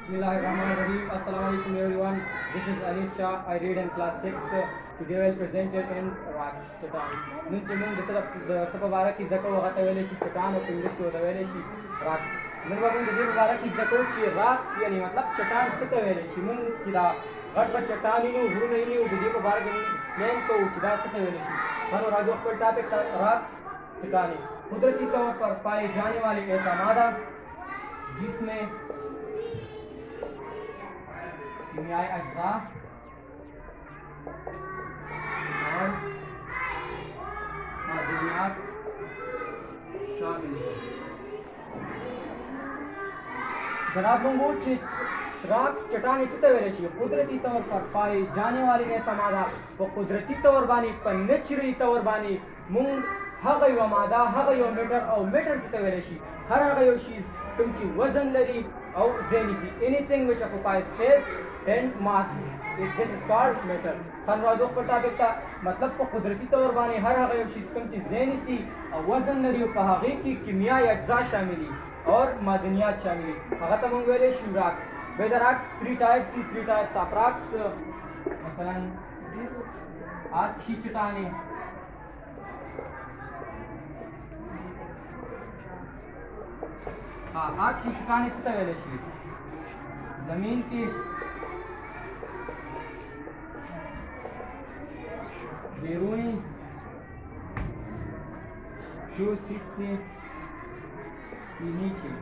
Bismillahirrahmanirrahim. Assalamu alaikum everyone. This is Anis Shah. I read in class 6. Today I will present it in rocks, चट्टान. nun چې موږ د څه په باره کې زده کوو هغه ته ویلی شي چټان او په انګلیش کې ورته ویلی شي راکس. نن به موږ د دې په باره کې زده کوو چې راکس یعنې مطلب چټان څه ته ویلی شي. موږ چې دا غټ غټ چټان وینو غرونه وینو د دې په باره کې موږ ایکسپلین کوو چې دا څه ته ویلی شي. اور راځو خپل ټاپک ته راکس चट्टानें कुदरती तौर पर पाए जाने वाले ऐसा मादा जिसमें कीमियाई अज्जा और मादनियात शामिल हैं। जनाब लोगों राक्स चट्टानें इसी तरह कुदरती तौर पर पाए जाने वाले ऐसा मादा वो कुदरती तौर बानी पर नेचुरली तौर बानी मूंग هغه یو ماده هغه یو میټر او میټر څه ته ویلی شي هر هغه یو شیز کوم چې وزن لري او ځای نیسي anything which occupies space and mass this is called matter. خنوادو خپل ټاپک ته مطلب په قدرتي طور باندې هر هغه یو شیز کوم چې ځای نیسي او وزن لري او په هغې کې کیمیايي اجزا شاملي اور معدنیات شاملي هغه ته موږ ویلی شو راکس. بیا د راکس 3 types دي 3 types of rocks. مثلا آتشی چٹانیں आग चट्टानें څه ته ویلی شي زمین کې بیرونی ठोस हिस्से के नीचे